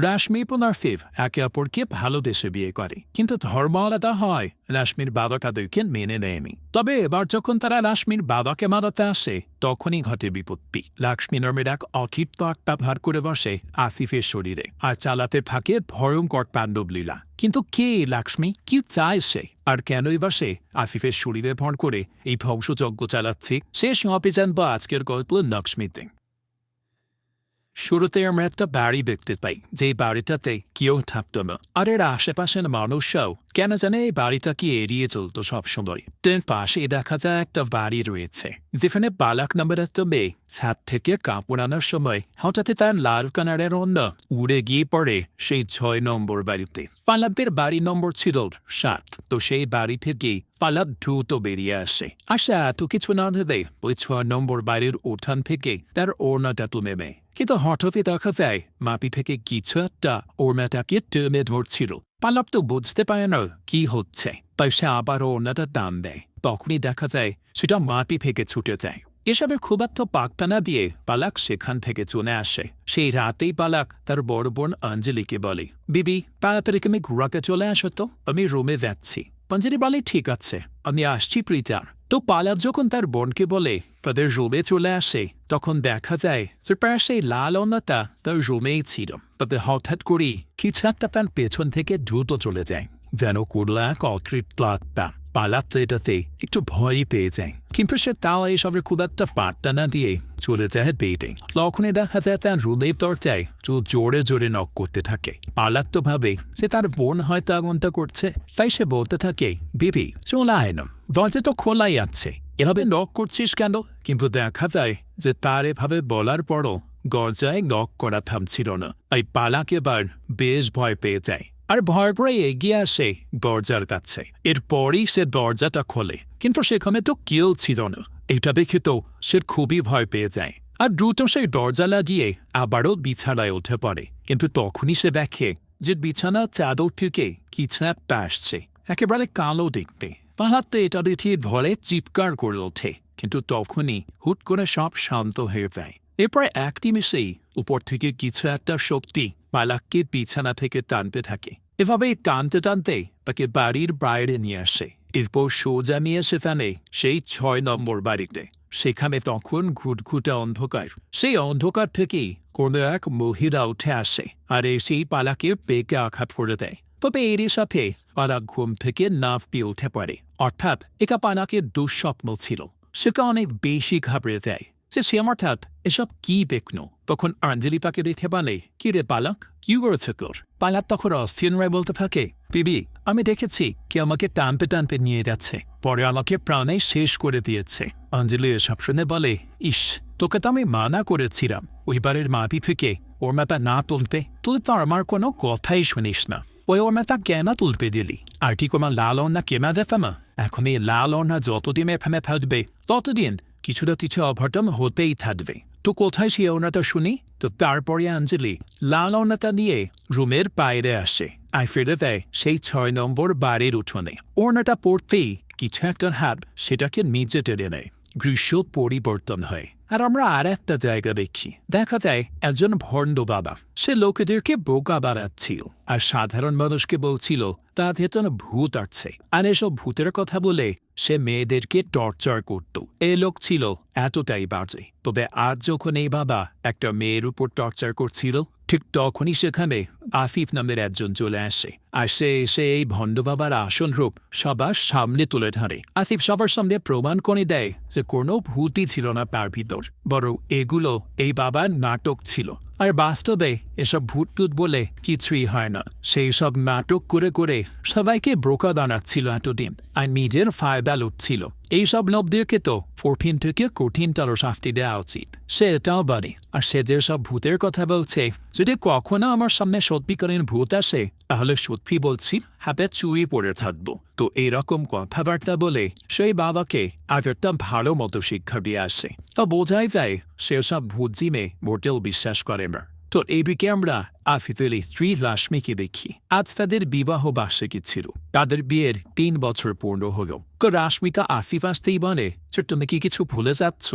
রাশমি পুনর ফিভ একে অপরকে ভালোবেসে বিয়ে করে, কিন্তু ধর্ম আলাদা হয়। রাশমির বাবা তাদেরকে মেনে নেয়নি। তবে এবার যখন তারা রাশমির বাবাকে মারাতে আসে, তখনই ঘটে বিপত্তি। লক্ষ্মী নামের এক অতৃপ্ত আত্মা ভার করে বসে আসিফের শরীরে, আর চালাতে থাকে ভয়ঙ্কর তাণ্ডব লীলা। কিন্তু কে লক্ষ্মী, কি চায় সে, আর কেনই বা সে আসিফের শরীরে ভর করে এই ধ্বংসযজ্ঞ চালাচ্ছে? শেষ হবে জানবো আজকের গল্প লক্ষ্মীতে। শুরুতে আমরা একটা বাড়ি দেখতে পাই, যে বাড়িটাতে কেউ থাকতো না, আর এর আশেপাশের মানুষরাও কেন জানে এই বাড়িটাকে এড়িয়ে চলতো সবসময়। ট্রেন পাশে দেখা যায় একটা বাড়ি রয়েছে, যেখানে বালাক নামের একটা মেয়ে ছাদ থেকে কাপড় আনার সময় হঠাৎ তার লাল কানারের অন্য উড়ে গিয়ে পড়ে সেই 6 নম্বর বাড়িতে। পালাবের বাড়ি নম্বর ছিল 7। তো সেই বাড়ি থেকে পালাব দ্রুত বেরিয়ে আসে। আশা এত কিছু না ভেবে ওই 6 নম্বর বাড়ির উঠান থেকে তার ওড়নাটা তুলে নেয়। কিন্তু হঠাৎই দেখা যায় মাপি থেকে কিছু একটা ওড়নাটাকে টেনে ধরছিল। পালাব তো বুঝতে পারে না কি হচ্ছে, তাই সে আবার ওড়নাটা টান দেয়। তখনই দেখা যায় সেটা মাপি থেকে ছুটে যায়। এসবের খুব একটা পাক্তা না দিয়ে পালাক সেখান থেকে চলে আসে। সেই রাতেই পালাক তার বড় বোন অঞ্জলিকে বলে, বিবি তাড়াতাড়ি তুমি ঘোরাকে চলে আসো তো, আমি রুমে যাচ্ছি। অঞ্জলি বলে, ঠিক আছে, আমি আসছি প্রিটার। তো পালাক যখন তার বোনকে বলে তাদের রুমে চলে আসে, তখন দেখা যায় তার সেই লাল ওড়নাটা তার রুমেই ছিল। তাতে হঠাৎ করেই কিছু একটা প্যান পেছন থেকে দ্রুত চলে যায়, যেন করলো এক অতৃপ্ত আত্মা। পালাক তো এটাতে একটু ভয়ই পেয়ে যায়, কিন্তু সে তাও এইসবের খুব একটা পাত্তা না দিয়ে চলে যায় বেডে। তখনই দেখা যায় তার রুমের দরজায় জোরে জোরে নক করতে থাকে। পালাক তো ভাবে যে তার বোন হয়তো আগমনটা করছে, তাই সে বলতে থাকে, বিবি চলে আয় না, দরজা তো খোলাই আছে, এভাবে নক করছিস কেন? কিন্তু দেখা যায় যে তার এভাবে বলার পরও দরজায় নক করা থামছিল না। এই পালাক এবার বেশ ভয় পেয়ে যায়, আর ভয় করে এগিয়ে আসে দরজার কাছে। এরপরই সে দরজাটা খোলে, কিন্তু সেখানে তো কেউ ছিল না। এটা দেখে তো সে খুবই ভয় পেয়ে যায়, আর দ্রুত সেই দরজা লাগিয়ে আবারও বিছানায় উঠে পড়ে। কিন্তু তখনই সে দেখে যে বিছানার চাদর থেকে কিছু একটা আসছে, একেবারে কালো দেখতে। পালাতে এটা দেখে ভয়ে চিৎকার করে ওঠে, কিন্তু তখনই হুট করে সব শান্ত হয়ে যায়। এরপর এক নিমেষেই উপর থেকে কিছু একটা শক্তি পালাককে বিছানা থেকে টানতে থাকে। এভাবে টানতে টানতে তাকে বাড়ির বাইরে নিয়ে আসে। এরপর সোজা নিয়ে এসে ফেলে সেই 6 নম্বর বাড়িতে। সেখানে তখন ঘুটঘুটে অন্ধকার। সেই অন্ধকার থেকেই কোনো এক মহিলা উঠে আসে, আর এসেই পালাকে পেকে আঘাত করে দেয়। তবে এরই সাথে পালাক ঘুম থেকে নাফ দিয়ে উঠে পড়ে। অর্থাৎ একা পালাকের দুঃস্বপ্ন ছিল। সেটা অনেক বেশি ঘাবড়ে দেয় সে অর্থাৎ এসব কি দেখল। তখন অঞ্জলি তাকে রেখে বলে, কি রে পালাক, কি করেছে তোর? পালাক তখন অস্থির রায় বলতে থাকে, বিবি আমি দেখেছি কে আমাকে টানপে টানপে নিয়ে যাচ্ছে, পরে আমাকে প্রাণে শেষ করে দিয়েছে। অঞ্জলি এসব শুনে বলে, ইস, তোকে তো আমি মানা করেছিলাম ওই বারের মাপি থেকে ওর মাথা না তুলতে, তুই তো আমার কোনো কথাই শুনিস না। ওই ওর মাথা কেন তুলতে দিলি? আর কি কোনো লাল ওড়না কেনা যেতাম? এখন এই লাল ওড়না যতদিন এখানে থাকবে ততদিন কিছুটা কিছু অঘটন হতেই থাকবে। তো কোথায় সে ওড়নাটা শুনি? তো তারপরে অঞ্জলি লাল ওড়নাটা নিয়ে রুমের বাইরে আসে, আর ফিরে দেয় সেই 6 নম্বর বাড়ির উঠোনে। ওড়নাটা পড়তেই কিছু একটা হাত সেটাকে নিচে টেনে নেয়। দৃশ্য পরিবর্তন হয়, আর আমরা আর একটা জায়গা দেখি। দেখা যায় একজন ভণ্ড বাবা, সে লোকেদেরকে বোকা বাড়াচ্ছিল, আর সাধারণ মানুষকে বলছিল তা ভেতরে ভূত আসছে, আর এসব ভূতের কথা বলে সে মেয়েদেরকে টর্চার করত। এ লোক ছিল এতটাই বাজে। তবে আজ যখন এই বাবা একটা মেয়ের উপর টর্চার করছিল, ঠিক তখনই সেখানে আসিফ নামের একজন চলে আসে, আর সে এসে এই ভণ্ড বাবার আসল রূপ সবার সামনে তুলে ধরে। আসিফ সবার সামনে প্রমাণ করে দেয় যে কোনো ভূতই ছিল না তার ভিতর, বরং এগুলো এই বাবার নাটক ছিল। আর বাস্তবে এসব ভূত টুত বলে কিছুই হয় না। সেই সব নাটক করে করে সবাইকে বোকা বানাচ্ছিল এতদিন, আর নিজের ফায়দা লুটছিল। এইসব লোকদেরকে তো 14 থেকে কঠিনতর শাস্তি দেওয়া উচিত। সে এটাও বলে, আর সে যেসব ভূতের কথা বলছে, যদি কখনো আমার সামনে সত্যিকারের ভূত আসে, তাহলে সত্যি বলছি হাতে চুরি পড়ে থাকবো। তো এইরকম কথাবার্তা বলে সেই বাবাকে আজ একটা ভালো মতো শিক্ষা দিয়ে আসে। তা বোঝাই যায় সেসব ভূত জিমে মোটেও বিশ্বাস করে না। তো এইদিকে আমরা আফিফের স্ত্রী লাশমিকে দেখি। আজ তাদের বিবাহ বার্ষিকী ছিল, তাদের বিয়ের 3 বছর পূর্ণ হলো। তো রাশমিকা আফিফ আসতেই বলে, তুমি কি কিছু ভুলে যাচ্ছ?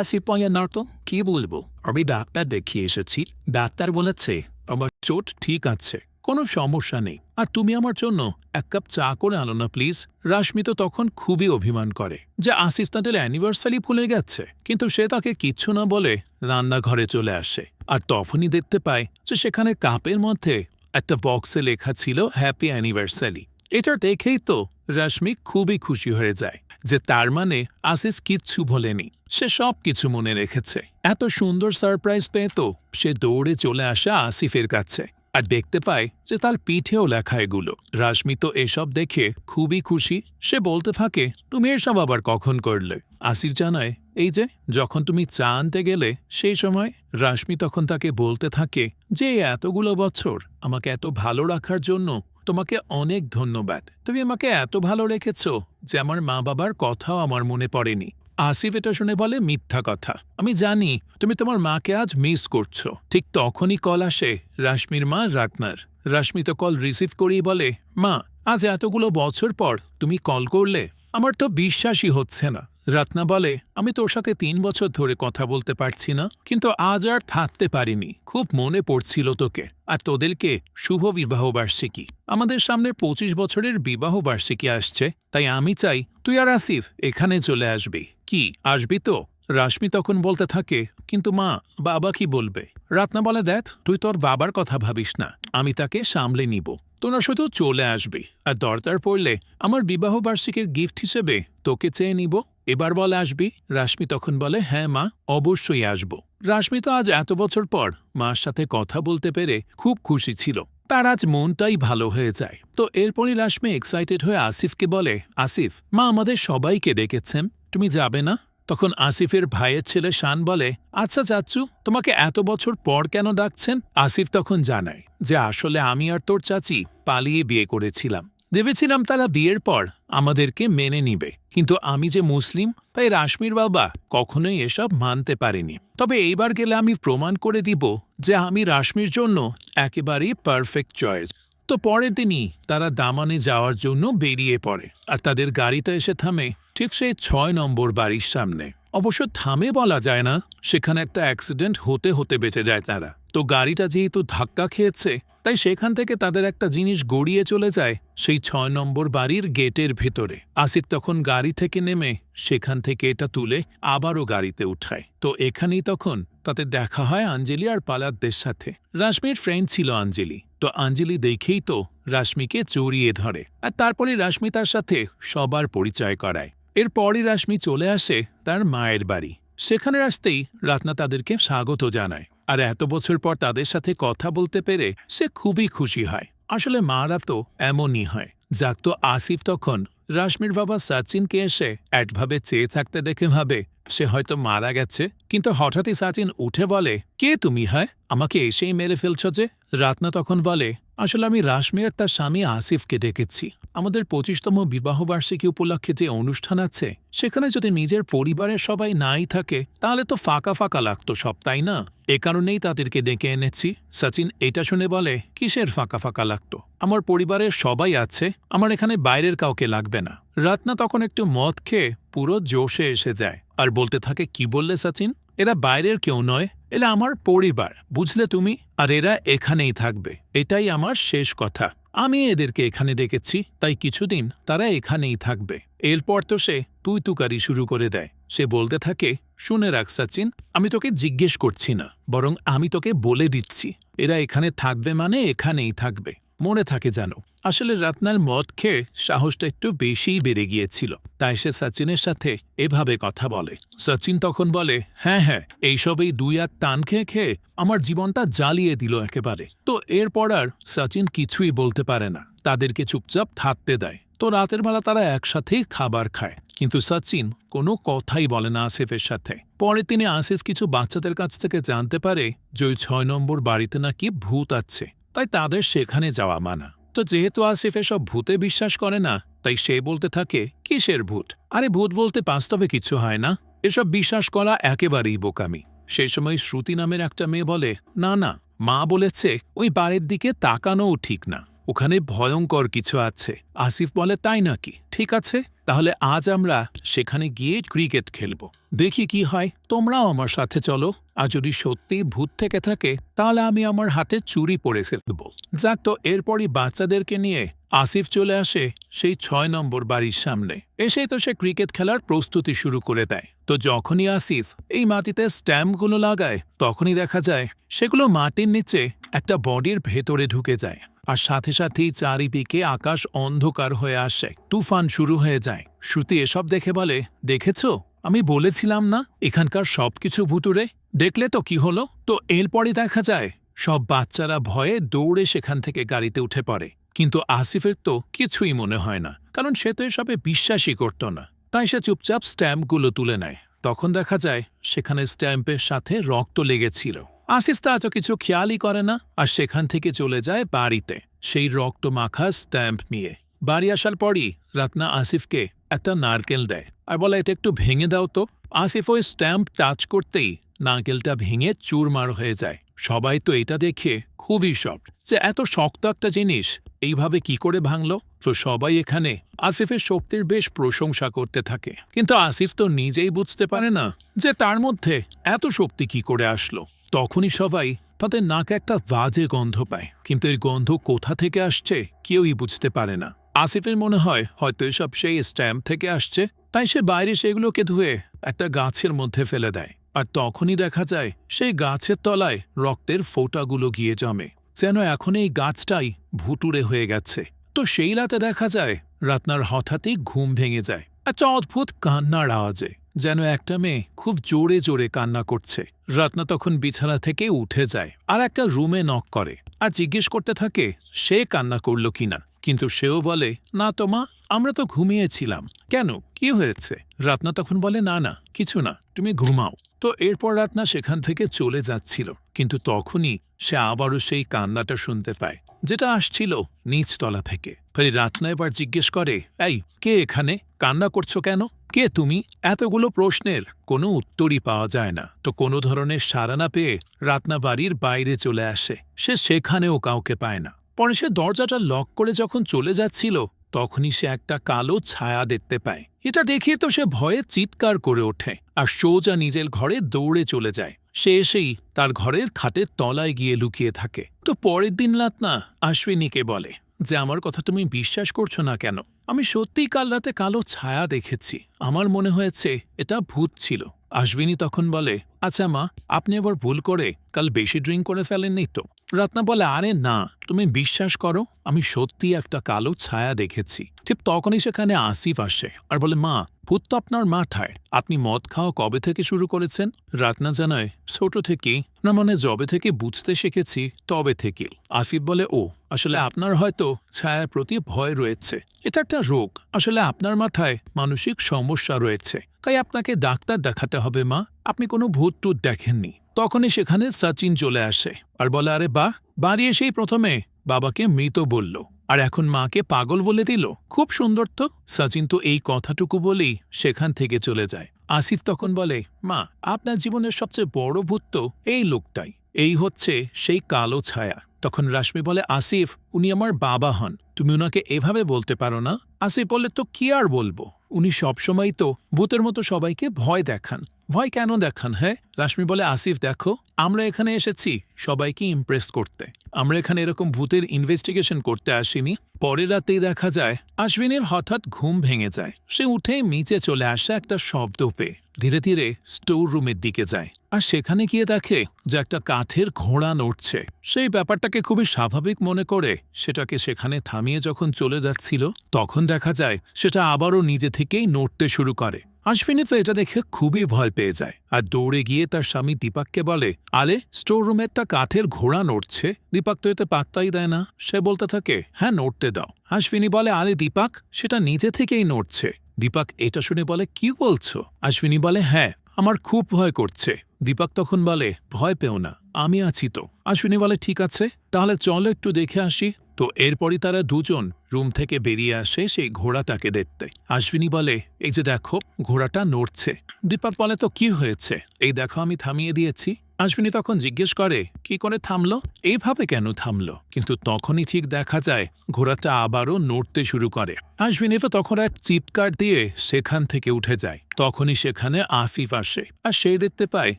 আসিফ বলে, না তো কি বলবো, আমি ডাক্তার দেখিয়ে এসেছি। ডাক্তার বলেছে আমার চোট ঠিক আছে, কোনো সমস্যা নেই, আর তুমি আমার জন্য এক কাপ চা করে আনো না প্লিজ। রাশমি তো তখন খুবই অভিমান করে যে আসিস্ট্যান্টের অ্যানিভার্সারি ভুলে গেছে, কিন্তু সে তাকে কিচ্ছু না বলে রান্নাঘরে চলে আসে। আর তখনই দেখতে পায় যে সেখানে কাপের মধ্যে একটা বক্সে লেখা ছিল হ্যাপি অ্যানিভার্সারি। এটা দেখেই তো রাশমি খুবই খুশি হয়ে যায় যে তার মানে আসিস কিচ্ছু ভোলেনি, সে সব কিছু মনে রেখেছে। এত সুন্দর সারপ্রাইজ পেয়ে তো সে দৌড়ে চলে আসে আসিফের কাছে, আর দেখতে পায় যে তার পিঠেও লেখা এগুলো। রাশমি তো এসব দেখে খুবই খুশি, সে বলতে থাকে তুমি এসব আবার কখন করলে? আসিফ জানায় এই যে যখন তুমি চা আনতে গেলে সেই সময়। রাশমি তখন তাকে বলতে থাকে যে এতগুলো বছর আমাকে এত ভালো রাখার জন্য তোমাকে অনেক ধন্যবাদ, তুমি আমাকে এত ভালো রেখেছ যে আমার মা বাবার কথাও আমার মনে পড়েনি। আসিফ এটা শুনে বলে মিথ্যা কথা, আমি জানি তুমি তোমার মাকে আজ মিস করছো। ঠিক তখনই কল আসে রাশমির মা রাতনার। রাশমি তো কল রিসিভ করেই বলে মা, আজ এতগুলো বছর পর তুমি কল করলে, আমার তো বিশ্বাসই হচ্ছে না। রাতনা বলে আমি তোর সাথে ৩ বছর ধরে কথা বলতে পারছি না, কিন্তু আজ আর থাকতে পারিনি, খুব মনে পড়ছিল তোকে। আর তোদেরকে শুভ বিবাহবার্ষিকী, আমাদের সামনে ২৫ বছরের বিবাহবার্ষিকী আসছে, তাই আমি চাই তুই আর আসিফ এখানে চলে আসবি। কি আসবি তো? রাশমি তখন বলতে থাকে কিন্তু মা, বাবা কি বলবে? রাতনা বলে দেখ, তুই তোর বাবার কথা ভাবিস না, আমি তাকে সামলে নিব, তোরা শুধু চলে আসবি, আর দরকার পড়লে আমার বিবাহবার্ষিকীর গিফট হিসেবে তোকে চেয়ে নিব। এবার বলে আসবি? রাশমি তখন বলে হ্যাঁ মা, অবশ্যই আসব। রাশমি তো আজ এত বছর পর মার সাথে কথা বলতে পেরে খুব খুশি ছিল, তার আজ মনটাই ভালো হয়ে যায়। তো এরপরই রাশমি এক্সাইটেড হয়ে আসিফকে বলে আসিফ, মা আমাদের সবাইকে ডেকেছেন, তুমি যাবে না? তখন আসিফের ভাইয়ের ছেলে শান বলে আচ্ছা চাচ্চু, তোমাকে এত বছর পর কেন ডাকছেন? আসিফ তখন জানায় যে আসলে আমি আর তোর চাচি পালিয়ে বিয়ে করেছিলাম, ভেবেছিলাম তারা বিয়ের পর আমাদেরকে মেনে নিবে, কিন্তু আমি যে মুসলিম তাই রাশমির বাবা কখনোই এসব মানতে পারেনি। তবে এইবার গেলে আমি প্রমাণ করে দিব যে আমি রাশমির জন্য একেবারেই পারফেক্ট চয়েস। তো পরের দিনই তারা দামানে যাওয়ার জন্য বেরিয়ে পড়ে, আর তাদের গাড়িটা এসে থামে ঠিক সেই ৬ নম্বর বাড়ির সামনে। অবশ্য থামে বলা যায় না, সেখানে একটা অ্যাক্সিডেন্ট হতে হতে বেঁচে যায় তারা। তো গাড়িটা যেহেতু ধাক্কা খেয়েছে, তাই সেখান থেকে তাদের একটা জিনিস গড়িয়ে চলে যায় সেই ৬ নম্বর বাড়ির গেটের ভেতরে। আসিফ তখন গাড়ি থেকে নেমে সেখান থেকে এটা তুলে আবারও গাড়িতে উঠায়। তো এখানেই তখন তাদের দেখা হয় আঞ্জলি আর পালাতদের সাথে। রাশমির ফ্রেন্ড ছিল আঞ্জলি, তো আঞ্জলি দেখেই তো রাশমিকে জড়িয়ে ধরে, আর তারপরে রাশমি তার সাথে সবার পরিচয় করায়। এরপরই রাশমি চলে আসে তার মায়ের বাড়ি। সেখানে আসতেই রাতনা তাদেরকে স্বাগত জানায়, আর এত বছর পর তাদের সাথে কথা বলতে পেরে সে খুবই খুশি হয়। আসলে মারা তো এমনই হয়। যাক, তো আসিফ তখন রাশমির বাবা সচিনকে এসে একভাবে চেয়ে থাকতে দেখে ভাবে সে হয়তো মারা গেছে, কিন্তু হঠাৎই সচিন উঠে বলে কে তুমি? হয় আমাকে এসেই মেরে ফেলছ যে? রাতনা তখন বলে আসলে আমি রাশমি আর তার স্বামী আসিফকে ডেকেছি, আমাদের ২৫তম বিবাহবার্ষিকী উপলক্ষে যে অনুষ্ঠান আছে সেখানে যদি নিজের পরিবারের সবাই নাই থাকে তাহলে তো ফাঁকা ফাঁকা লাগতো সব, তাই না? এ কারণেই তাদেরকে ডেকে এনেছি। সচিন এটা শুনে বলে কিসের ফাঁকা ফাঁকা লাগতো? আমার পরিবারের সবাই আছে, আমার এখানে বাইরের কাউকে লাগবে না। রাতনা তখন একটু মদ খেয়ে পুরো জোশে এসে যায় আর বলতে থাকে কি বললে সচিন? এরা বাইরের কেউ নয়, এরা আমার পরিবার, বুঝলে তুমি? আর এরা এখানেই থাকবে, এটাই আমার শেষ কথা। আমি এদেরকে এখানে ডেকেছি, তাই কিছুদিন তারা এখানেই থাকবে। এরপর তো সে তুই তুকারি শুরু করে দেয়। সে বলতে থাকে শুনে রাখ সচিন, আমি তোকে জিজ্ঞেস করছি না, বরং আমি তোকে বলে দিচ্ছি এরা এখানে থাকবে মানে এখানেই থাকবে, মনে থাকে জানো। আসলে রাতনার মদ খেয়ে সাহসটা একটু বেশিই বেড়ে গিয়েছিল, তাই সে সচিনের সাথে এভাবে কথা বলে। সচিন তখন বলে হ্যাঁ হ্যাঁ, এইসবেই ২ হাত টান খেয়ে খেয়ে আমার জীবনটা জ্বালিয়ে দিল একেবারে। তো এরপর আর সচিন কিছুই বলতে পারে না, তাদেরকে চুপচাপ থাকতে দেয়। তো রাতের বেলা তারা একসাথেই খাবার খায়, কিন্তু সচিন কোনো কথাই বলে না আসিফের সাথে। পরে তিনি আসিফ কিছু বাচ্চাদের কাছ থেকে জানতে পারে যে ওই ৬ নম্বর বাড়িতে নাকি ভূত আছে, তাই তাদের সেখানে যাওয়া মানা। তো যেহেতু আসিফ এসব ভূতে বিশ্বাস করে না, তাই সে বলতে থাকে কিসের ভূত? আরে ভূত বলতে বাস্তবে কিছু হয় না, এসব বিশ্বাস করা একেবারেই বোকামি। সেই সময় শ্রুতি নামের একটা মেয়ে বলে না না, মা বলেছে ওই বাড়ির দিকে তাকানোও ঠিক না, ওখানে ভয়ঙ্কর কিছু আছে। আসিফ বলে, তাই নাকি? ঠিক আছে, তাহলে আজ আমরা সেখানে গিয়ে ক্রিকেট খেলব। দেখি কি হয়, তোমরাও আমার সাথে চলো। আর যদি সত্যি ভূত থেকে থাকে তাহলে আমি আমার হাতে চুরি পরে ফেলব। যাক, তো এরপরই বাচ্চাদেরকে নিয়ে আসিফ চলে আসে সেই ৬ নম্বর বাড়ির সামনে। এসেই তো সে ক্রিকেট খেলার প্রস্তুতি শুরু করে দেয়। তো যখনই আসিফ এই মাটিতে স্ট্যাম্পগুলো লাগায় তখনই দেখা যায় সেগুলো মাটির নিচে একটা বডির ভেতরে ঢুকে যায়। আর সাথে সাথেই চারিদিকে আকাশ অন্ধকার হয়ে আসে, তুফান শুরু হয়ে যায়। শ্রুতি এসব দেখে বলে, দেখেছো, আমি বলেছিলাম না এখানকার সবকিছু ভুতুরে। দেখলে তো কি হলো। তো এরপরই দেখা যায় সব বাচ্চারা ভয়ে দৌড়ে সেখান থেকে গাড়িতে উঠে পড়ে। কিন্তু আসিফের তো কিছুই মনে হয় না, কারণ সে তো এসবে বিশ্বাসই করত না। তাই সে চুপচাপ স্ট্যাম্পগুলো তুলে নেয়। তখন দেখা যায় সেখানে স্ট্যাম্পের সাথে রক্ত লেগেছিল। আসিফ তা এত কিছু খেয়ালই করে না, আর সেখান থেকে চলে যায় বাড়িতে সেই রক্ত মাখা স্ট্যাম্প নিয়ে। বাড়ি আসার পরই রত্না আসিফকে একটা নারকেল দেয় আর বলে, এটা একটু ভেঙে দাও তো। আসিফ ওই স্ট্যাম্প টাচ করতেই নারকেলটা ভেঙে চুরমার হয়ে যায়। সবাই তো এটা দেখে খুবই শক, যে এত শক্ত একটা জিনিস এইভাবে কি করে ভাঙলো। তো সবাই এখানে আসিফের শক্তির বেশ প্রশংসা করতে থাকে, কিন্তু আসিফ তো নিজেই বুঝতে পারে না যে তার মধ্যে এত শক্তি কি করে আসলো। তখনই সবাই তাদের নাকে একটা বাজে গন্ধ পায়, কিন্তু এই গন্ধ কোথা থেকে আসছে কেউই বুঝতে পারে না। আসিফের মনে হয় হয়তো এসব সেই স্ট্যাম্প থেকে আসছে, তাই সে বাইরে সেগুলোকে ধুয়ে একটা গাছের মধ্যে ফেলে দেয়। আর তখনই দেখা যায় সেই গাছের তলায় রক্তের ফোঁটাগুলো গিয়ে জমে, যেন এখন এই গাছটাই ভুতুড়ে হয়ে গেছে। তো সেই রাতে দেখা যায় রত্নার হঠাৎই ঘুম ভেঙে যায় একটা অদ্ভুত কান্নার আওয়াজে, যেন একটা মেয়ে খুব জোরে জোরে কান্না করছে। রত্না তখন বিছানা থেকে উঠে যায় আর একটা রুমে নক করে আর জিজ্ঞেস করতে থাকে সে কান্না করল কিনা। কিন্তু সেও বলে, না তো মা, আমরা তো ঘুমিয়েছিলাম। কেন, কি হয়েছে? রত্না তখন বলে, না না, কিছু না, তুমি ঘুমাও। তো এরপর রত্না সেখান থেকে চলে যাচ্ছিল, কিন্তু তখনই সে আবারও সেই কান্নাটা শুনতে পায়, যেটা আসছিল নিচতলা থেকে। ফলে রত্না এবার জিজ্ঞেস করে, এই কে এখানে? কান্না করছো কেন? কে তুমি? এতগুলো প্রশ্নের কোনো উত্তরই পাওয়া যায় না। তো কোনো ধরনের সাড়া না পেয়ে রত্না বাড়ির বাইরে চলে আসে। সে সেখানেও কাউকে পায় না। পরে সে দরজাটা লক করে যখন চলে যাচ্ছিল তখনই সে একটা কালো ছায়া দেখতে পায়। এটা দেখে তো সে ভয়ে চিৎকার করে ওঠে আর সোজা নিজের ঘরে দৌড়ে চলে যায়। সে এসেই তার ঘরের খাটের তলায় গিয়ে লুকিয়ে থাকে। তো পরের দিন রত্না অশ্বিনীকে বলে যে, আমার কথা তুমি বিশ্বাস করছো না কেন? আমি সত্যিই কাল রাতে কালো ছায়া দেখেছি। আমার মনে হয়েছে এটা ভূত ছিল। অশ্বিনী তখন বলে, আচ্ছা মা, আপনি আবার ভুল করে কাল বেশি ড্রিঙ্ক করে ফেলেননি তো? রত্না বলে, আরে না, তুমি বিশ্বাস করো, আমি সত্যি একটা কালো ছায়া দেখেছি। ঠিক তখনই সেখানে আসিফ আসে আর বলে, মা, ভূত তো আপনার মাথায়। আপনি মদ খাওয়া কবে থেকে শুরু করেছেন? রত্না জানায়, ছোট থেকেই। না মানে যবে থেকে বুঝতে শিখেছি তবে থেকে। আসিফ বলে, ও, আসলে আপনার হয়তো ছায়ার প্রতি ভয় রয়েছে। এটা একটা রোগ। আসলে আপনার মাথায় মানসিক সমস্যা রয়েছে, তাই আপনাকে ডাক্তার দেখাতে হবে মা। আপনি কোনো ভূত টুত দেখেননি। তখনই সেখানে সচিন চলে আসে আর বলে, আরে বাহ, বাড়ি এসেই প্রথমে বাবাকে মৃত বলল আর এখন মাকে পাগল বলে দিল। খুব সুন্দর তো। সচিন তো এই কথাটুকু বলেই সেখান থেকে চলে যায়। আসিফ তখন বলে, মা, আপনার জীবনের সবচেয়ে বড় ভূত তো এই লোকটাই। এই হচ্ছে সেই কালো ছায়া। তখন রাশমি বলে, আসিফ, উনি আমার বাবা হন, তুমি উনাকে এভাবে বলতে পারো না। আসিফ বলে, তো কি আর বলবো, উনি সবসময় তো ভূতের মতো সবাইকে ভয় দেখান। ভয় কেন দেখান? হ্যাঁ। রাশমি বলে, আসিফ দেখো, আমরা এখানে এসেছি সবাইকে ইমপ্রেস করতে। আমরা এখানে এরকম ভূতের ইনভেস্টিগেশন করতে আসিনি। পরের রাতেই দেখা যায় অশ্বিনীর হঠাৎ ঘুম ভেঙে যায়। সে উঠে নিচে চলে আসে একটা শব্দ পেয়ে। ধীরে ধীরে স্টোর রুমের দিকে যায় আর সেখানে গিয়ে দেখে যে একটা কাঠের ঘোড়া নড়ছে। সেই ব্যাপারটাকে খুবই স্বাভাবিক মনে করে সেটাকে সেখানে থামিয়ে যখন চলে যাচ্ছিল তখন দেখা যায় সেটা আবারও নিজে থেকেই নড়তে শুরু করে। অশ্বিনী তো এটা দেখে খুবই ভয় পেয়ে যায় আর দৌড়ে গিয়ে তার স্বামী দীপককে বলে, আরে, স্টোর রুমে একটা কাঠের ঘোড়া নড়ছে। দীপক তো এতে পাত্তাই দেয় না। সে বলতে থাকে, হ্যাঁ, নড়তে দাও। অশ্বিনী বলে, আরে দীপক, সেটা নিজে থেকেই নড়ছে। দীপক এটা শুনে বলে, কি বলছো? অশ্বিনী বলে, হ্যাঁ, আমার খুব ভয় করছে। দীপক তখন বলে, ভয় পেও না, আমি আছি তো। অশ্বিনী বলে, ঠিক আছে, তাহলে চলো একটু দেখে আসি। তো এরপরই তারা দুজন রুম থেকে বেরিয়ে আসে সেই ঘোড়াটাকে দেখতে। অশ্বিনী বলে, এই যে দেখো, ঘোড়াটা নড়ছে। দীপক বলে, তো কি হয়েছে? এই দেখো, আমি থামিয়ে দিয়েছি। আশ্বিনী তখন জিজ্ঞেস করে কি করে থামলো, এইভাবে কেন থামলো, কিন্তু তখনই ঠিক দেখা যায় ঘোড়াটা আবারও নড়তে শুরু করে। আশ্বিনী তো তখন এক চিৎকার দিয়ে সেখান থেকে উঠে যায়। তখনই সেখানে আফিফ আসে, আর সে দেখতে পায়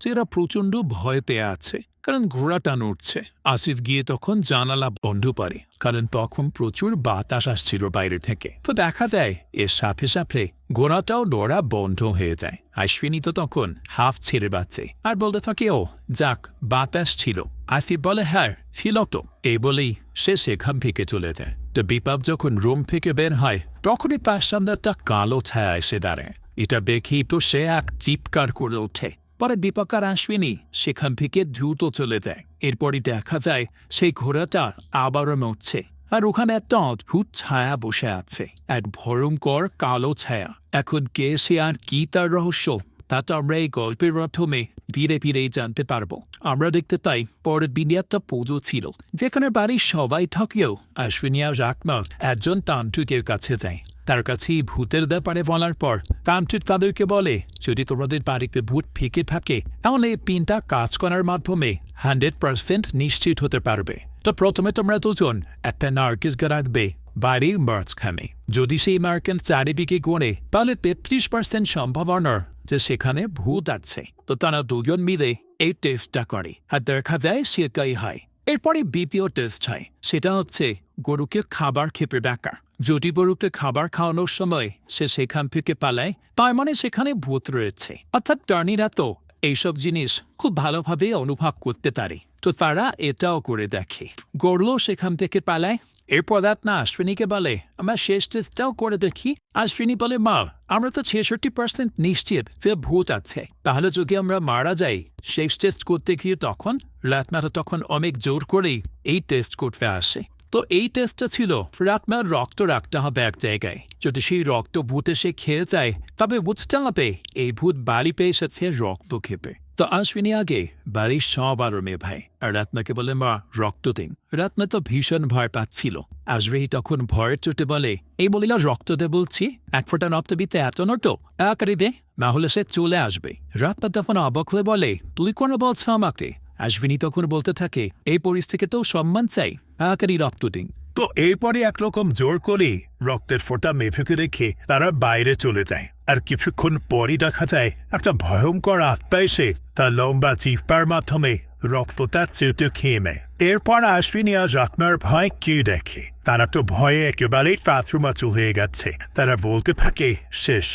যে এরা প্রচণ্ড ভয় পেয়ে আছে, কারণ ঘোড়াটা নড়ছে। আসিফ গিয়ে তখন জানালা বন্ধ করে, কারণ তখন প্রচুর বাতাস আসছিল বাইরে থেকে। তো দেখা যায় এর সাথে সাথে ঘোড়াটাও নড়া বন্ধ হয়ে যায়। আশ্বিনী তো তখন হাফ ছেড়ে বাঁচে আর বলতে থাকে, ও যাক, বাতাস ছিল। আসিফ বলে, হ্যাঁ ছিল তো। এই বলেই সে সেখান থেকে চলে যায়। তো বিপ্লব যখন রুম থেকে বের হয়, তখনই তার সামনে একটা কালো ছায়া এসে দাঁড়ায়। এটা দেখেই তো সে এক চিৎকার করে ওঠে। পরে দীপক আর আশ্বিনী সেখান থেকে দ্রুত চলে যায়। এরপরই দেখা যায় সেই ঘোড়াটা আবারও নড়ছে, আর ওখানে একটা অদ্ভুত ছায়া বসে আছে, এক ভয়ঙ্কর কালো ছায়া। এখন কে সে আর কি তার রহস্য, তা তো আমরা এই গল্পের মাধ্যমে ধীরে ধীরেই জানতে পারবো। আমরা দেখতে পাই পরের দিনে একটা পুজো ছিল, যেখানে বাড়ির সবাই থাকেও আশ্বিনী আর রাকমা একজন তান্ত্রিকের কাছে যায়। তার কাছেই ভূতের ব্যাপারে বলার পর তান্ত্রিক তাদেরকে বলে, যদি তোমাদের বাড়িতে ভূত ফিকে থাকে তাহলে এই পিনটা কাজ করার মাধ্যমে 100% নিশ্চিত হতে পারবে। তো প্রথমে তোমরা দুজন একটা নারকেল রাখবে বাড়ির মাঝখানে। যদি সেই নারকেল চারিদিকে গড়ে, তাহলে 33% সম্ভাবনা যে সেখানে ভূত আছে। তো তারা দুজন মিলে এই টেস্টটা করে, আর দেখা যায় সেটাই হয়। এরপরে দ্বিতীয় টেস্ট হয়, সেটা হচ্ছে গরুকে খাবার খেপে দেখা। যদি গরুকে খাবার খাওয়ানোর সময় সে সেখান থেকে পালায়, তার মানে সেখানে ভূত রয়েছে। অর্থাৎ প্রাণীরা তো এইসব জিনিস খুব ভালোভাবে অনুভব করতে পারে। তো তারা এটাও করে দেখে, গরুও সেখান থেকে পালায়। এরপর না আশ্বিনীকে বলে, আমরা শেষ টেস্টটাও করে দেখি। আশ্বিনী বলে, মা আমরা তো 66% নিশ্চিত যে ভূত আছে, তাহলে যদি আমরা মারা যাই শেষ টেস্ট করতে গিয়ে, তখন রাতমাতা তখন অনেক জোর করেই এই টেস্ট করতে আসে। তো এই টেস্টটা ছিল রাতমার রক্ত রাখতে হবে এক জায়গায়। যদি সেই রক্ত ভূতে সে খেয়ে যায়, তবে বুঝতে হবে এই ভূত বাড়ি পেয়ে এসেছে রক্ত খেপে। তো আশ্বিনী আগে বাড়ির সব আরো মেয়ে ভাই, আর রাতনাকে বলে, মা রক্ত দিন। রাতনা তো ভীষণ ভয় পাচ্ছিল। আশ্বিনী তখন ভয়ের চোটে বলে, এই বলিল রক্ত দে বলছি, এক ফোঁটা রক্ত দিতে এত নটো আকারি দে, না হলে সে চলে আসবে। রাতনা তখন অবাক হয়ে বলে, তুই কোনো বলছ আমাকে? আশ্বিনী তখন বলতে থাকে, এই পরিস্থিতিতেও সম্মান চাই, আকারি রক্ত দিন। তো এরপরে একরকম জোর করে রক্তের ফোঁটা মেফেকে রেখে তারা বাইরে চলে যায়। আর কিছুক্ষণ পরই দেখা যায় একটা ভয়ঙ্কর আত্মা এসে তার লম্বা জিহ্বার মাধ্যমে রক্তটা চেটে খেয়ে নেয়। এরপর আশ্বিনী আর রাতনার ভয় কে দেখে, তারা তো ভয়ে একেবারেই পাথরুমাচু হয়ে গেছে। তারা বলতে থাকে, শেষ,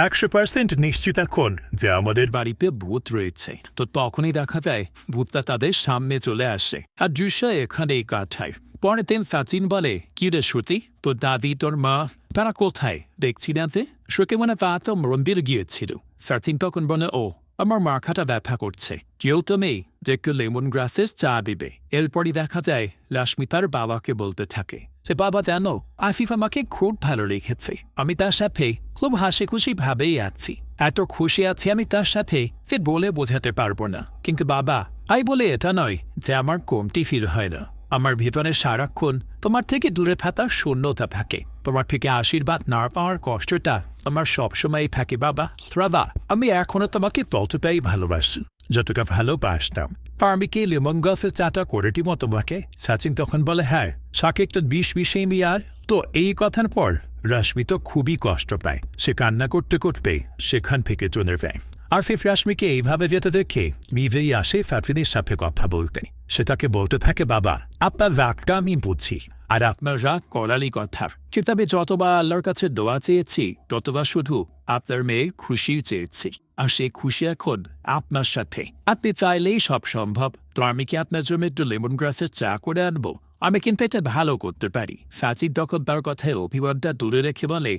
100% নিশ্চিত এখন যে আমাদের বাড়িতে ভূত রয়েছে। তো তখনই দেখা যায় ভূতটা তাদের সামনে চলে আসে, আর দৃশ্য এখানেই কাটায়। পরের দিন সাচিন বলে, কি রে শ্রুতি, তোর দাদি তোর মা তারা কোথায় দেখছি না? শ্রুতি মনে তা তো মন্দির গিয়েছিল। সাচিন তখন বলে, ও আমার মাথাটা ব্যথা করছে, কেউ তুমি যে কেউ লেমন গ্রাসেস চা দিবে। এরপরই দেখা যায় লাস্মি তার বাবাকে বলতে থাকে, সে বাবা জানো আফিফ আমাকে খুব ভালো লেগেছে, আমি তার সাথে খুব হাসি খুশি ভাবেই আছি। এত খুশি আছি আমি তার সাথে সে বলে বোঝাতে পারবো না। কিন্তু বাবা আই বলে এটা নয় যে আমার কমতি ফিল হয় না, আমার ভিতরে সারাক্ষণ তোমার থেকে দূরে থাকার শূন্যতা থাকে। তোমার থেকে আশীর্বাদ না পাওয়ার কষ্টটা আমার সবসময় থাকে বাবা। বাবা আমি এখনো তোমাকে ততটাই ভালোবাসি যতটা ভালোবাসতাম। আমি কি লেমন গ্রাসের চাটা করে দিব তোমাকে? সাচিন তখন বলে, হ্যাঁ শাকে একটা বিষ বিষেমি। আর তো এই কথার পর রশ্মি তো খুবই কষ্ট পায়, সে কান্না করতে করতে সেখান থেকে চলে যায়। আফিফ রাশ্মিকে এইভাবে যেতে দেখে নিজেই আসে ফারফিনের সাথে কথা বলতে। সে তাকে বলতে থাকে, বাবা আপনার রাগটা আমি বুঝি, আর আপনার রাগ করারই কথা, কিন্তু আমি যতবার আল্লাহর কাছে দোয়া চেয়েছি ততবার শুধু আপনার মেয়ে খুশি চেয়েছি, আর সে খুশি এখন আপনার সাথে। আপনি চাইলেই সব সম্ভব। তো আমি কি আপনার জন্য একটু লেমন গ্রাসের চা করে আনবো? আমি কিন্তু এটা ভালো করতে পারি। সাচিন তখন তার কথায় অভিমানটা দূরে রেখে বলে,